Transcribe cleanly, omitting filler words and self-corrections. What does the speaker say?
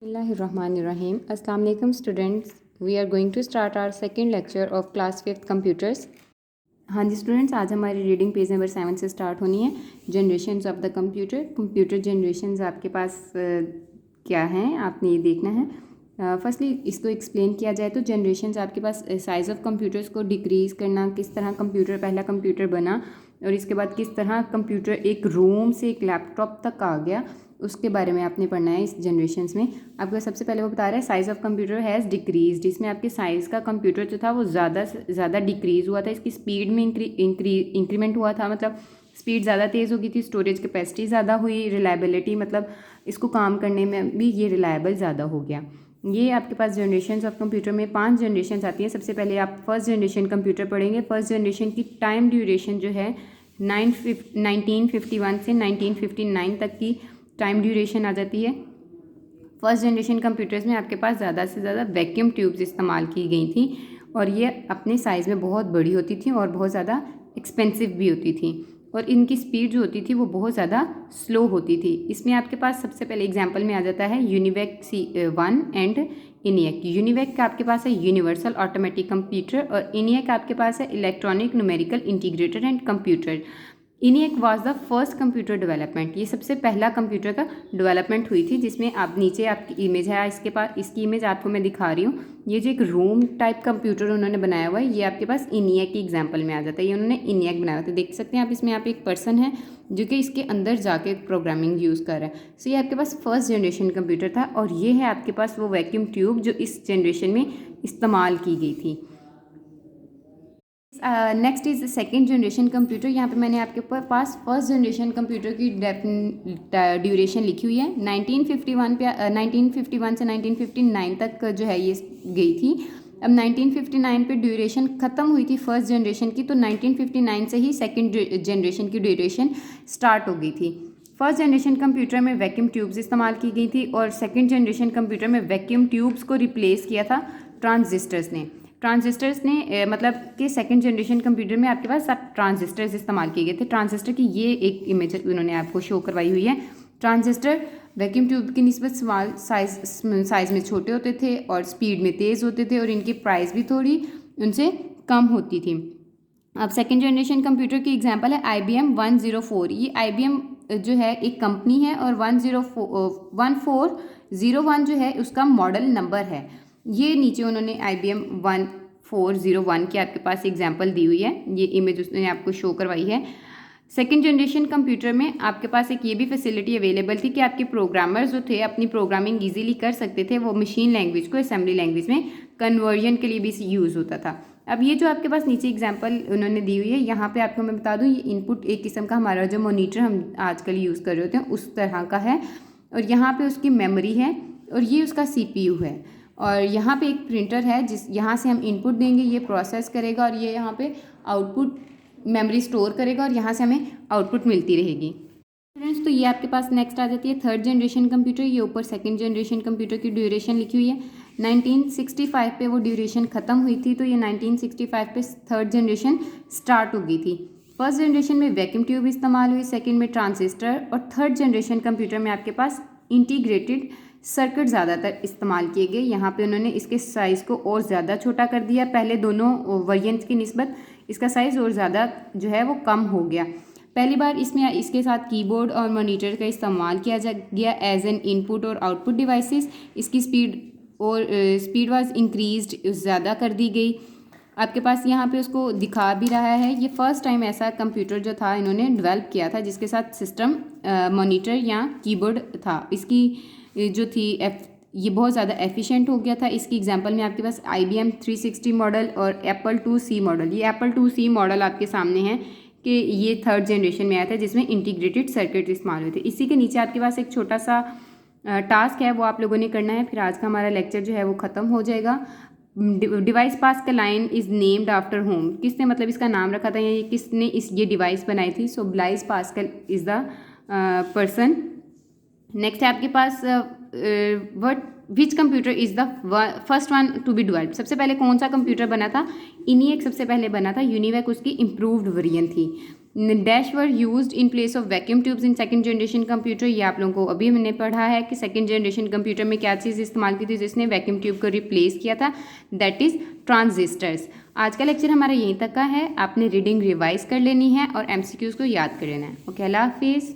Bismillahirrahmanirrahim. Assalamu alaikum students. We are going to start our second lecture of class 5th computers. हाँ जी students, आज हमारी reading page number 7 से start होनी है। Generations of the computer. Computer generations आपके पास क्या हैं, आपने ये देखना है। फर्स्टली इसको एक्सप्लेन किया जाए तो जनरेशन्स आपके पास साइज़ ऑफ कंप्यूटर्स को डिक्रीज़ करना, किस तरह कंप्यूटर पहला कंप्यूटर बना और इसके बाद किस तरह कंप्यूटर एक रूम से एक लैपटॉप तक आ गया, उसके बारे में आपने पढ़ना है इस जनरेशन्स में। आपको सबसे पहले वो बता रहा है size of computer has decrease, इसमें आपके साइज़ का कंप्यूटर जो था वो ज़्यादा से ज़्यादा डिक्रीज़ हुआ था, इसकी स्पीड में इंक्रीमेंट हुआ था, मतलब स्पीड ज़्यादा तेज़ हो गई थी, स्टोरेज कैपेसिटी ज़्यादा हुई, रिलायबिलिटी मतलब इसको काम करने में भी ये रिलायबल ज़्यादा हो गया। ये आपके पास जनरेशन्स ऑफ कंप्यूटर में 5 जनरेशन्स आती हैं। सबसे पहले आप फर्स्ट जनरेशन कंप्यूटर पढ़ेंगे। फर्स्ट जनरेशन की टाइम ड्यूरेशन जो है 1951 से 1959 तक की टाइम ड्यूरेशन आ जाती है। फर्स्ट जनरेशन कंप्यूटर्स में आपके पास ज़्यादा से ज़्यादा वैक्यूम ट्यूब्स इस्तेमाल की गई थी और ये अपने साइज़ में बहुत बड़ी होती थी और बहुत ज़्यादा एक्सपेंसिव भी होती थी और इनकी स्पीड जो होती थी वो बहुत ज़्यादा स्लो होती थी। इसमें आपके पास सबसे पहले एग्जांपल में आ जाता है UNIVAC C1 and ENIAC। UNIVAC का आपके पास है यूनिवर्सल ऑटोमेटिक कंप्यूटर और ENIAC आपके पास है electronic numerical integrator and computer. ENIAC was the first computer development, ये सबसे पहला कंप्यूटर का डेवलपमेंट हुई थी, जिसमें आप नीचे आपकी इमेज है इसके पास, इसकी इमेज आपको मैं दिखा रही हूँ। ये जो एक रूम टाइप कंप्यूटर उन्होंने बनाया हुआ है, ये आपके पास ENIAC की एग्जांपल में आ जाता है। ये उन्होंने ENIAC बनाया हुआ था, देख सकते हैं आप इसमें आप एक पर्सन है जो कि इसके अंदर जाके प्रोग्रामिंग यूज़ कर रहा है। सो ये आपके पास फर्स्ट जनरेशन कंप्यूटर था और ये है आपके पास वो वैक्यूम ट्यूब जो इस जनरेशन में इस्तेमाल की गई थी। Next is second generation computer. यहाँ पे मैंने आपके पास फर्स्ट जनरेशन कंप्यूटर की ड्यूरेशन लिखी हुई है। 1951 से 1959 तक जो है ये गई थी। अब 1959 पे ड्यूरेशन ख़त्म हुई थी फर्स्ट जनरेशन की, तो 1959 से ही सेकेंड जनरेशन की ड्यूरेशन स्टार्ट हो गई थी। फर्स्ट जनरेशन कंप्यूटर में वैक्यूम ट्यूब्स इस्तेमाल की गई थी और सेकेंड जनरेशन कंप्यूटर में वैक्यूम ट्यूब्स को रिप्लेस किया था ट्रांजिस्टर्स ने। मतलब कि सेकंड जनरेशन कंप्यूटर में आपके पास सब ट्रांजिस्टर्स इस्तेमाल किए गए थे। ट्रांजिस्टर की ये एक इमेज उन्होंने आपको शो करवाई हुई है। ट्रांजिस्टर वैक्यूम ट्यूब की निस्बत स्मॉल साइज़ में छोटे होते थे और स्पीड में तेज़ होते थे और इनकी प्राइस भी थोड़ी उनसे कम होती थी। अब सेकेंड जनरेशन कंप्यूटर की एग्जाम्पल है IBM 104। ये IBM जो है एक कंपनी है और 1401 जो है उसका मॉडल नंबर है। ये नीचे उन्होंने IBM 1401 की आपके पास एग्जांपल दी हुई है, ये इमेज उसने आपको शो करवाई है। सेकेंड जनरेशन कंप्यूटर में आपके पास एक ये भी फैसिलिटी अवेलेबल थी कि आपके प्रोग्रामर्स जो थे अपनी प्रोग्रामिंग इजीली कर सकते थे, वो मशीन लैंग्वेज को असेंबली लैंग्वेज में कन्वर्जन के लिए भी यूज़ होता था। अब ये जो आपके पास नीचे एग्जांपल उन्होंने दी हुई है, यहाँ पे आपको मैं बता दूँ ये इनपुट एक किस्म का हमारा जो मॉनिटर हम आजकल यूज़ कर रहे होते हैं उस तरह का है और यहाँ पे उसकी मेमोरी है और ये उसका CPU है और यहाँ पे एक प्रिंटर है जिस यहाँ से हम इनपुट देंगे, ये प्रोसेस करेगा और ये यहाँ पे आउटपुट मेमोरी स्टोर करेगा और यहाँ से हमें आउटपुट मिलती रहेगी। स्टूडेंट्स, तो ये आपके पास नेक्स्ट आ जाती है थर्ड जनरेशन कंप्यूटर। ये ऊपर सेकंड जनरेशन कंप्यूटर की ड्यूरेशन लिखी हुई है। 1965 पे वो ड्यूरेशन ख़त्म हुई थी, तो ये 1965 पे थर्ड जनरेशन स्टार्ट हो गई थी। फर्स्ट जनरेशन में वैक्यूम ट्यूब इस्तेमाल हुई, सेकेंड में ट्रांजिस्टर और थर्ड जनरेशन कंप्यूटर में आपके पास इंटीग्रेटेड सर्किट ज़्यादातर इस्तेमाल किए गए। यहाँ पे उन्होंने इसके साइज़ को और ज़्यादा छोटा कर दिया, पहले दोनों वेरिएंट्स की निस्बत इसका साइज़ और ज़्यादा जो है वो कम हो गया। पहली बार इसमें इसके साथ कीबोर्ड और मॉनिटर का इस्तेमाल किया गया एज एन इनपुट और आउटपुट डिवाइसेस। इसकी स्पीड वाज इंक्रीज्ड, ज़्यादा कर दी गई। आपके पास यहाँ पे उसको दिखा भी रहा है। ये फर्स्ट टाइम ऐसा कंप्यूटर जो था इन्होंने डेवलप किया था जिसके साथ सिस्टम मॉनिटर या कीबोर्ड था। इसकी जो थी ये बहुत ज़्यादा एफिशिएंट हो गया था। इसकी एग्जांपल में आपके पास IBM 360 मॉडल और Apple IIc मॉडल। ये Apple IIc मॉडल आपके सामने है कि ये थर्ड जनरेशन में आया था जिसमें इंटीग्रेटेड सर्किट इस्तेमाल हुए थे। इसी के नीचे आपके पास एक छोटा सा टास्क है, वो आप लोगों ने करना है, फिर आज का हमारा लेक्चर जो है वो ख़त्म हो जाएगा। Device pascal line is named after home, किसने मतलब इसका नाम रखा था या किसने ये डिवाइस बनाई थी? So Blaise Pascal is the person. Next है आपके पास which computer is the first one to be developed. सबसे पहले कौन सा कंप्यूटर बना था? ENIAC सबसे पहले बना था। यूनिवेक उसकी इम्प्रूव्ड वेरिएंट थी। Dash were used in place of vacuum tubes in second generation computer. ये आप लोगों को अभी हमने पढ़ा है कि सेकंड जनरेशन कंप्यूटर में क्या चीज़ इस्तेमाल की थी जिसने वैक्यूम ट्यूब को रिप्लेस किया था, दैट इज़ ट्रांजिस्टर्स। आज का लेक्चर हमारा यहीं तक का है। आपने रीडिंग रिवाइज कर लेनी है और MCQs को याद कर लेना है। ओके, अल्लाह हाफिज़।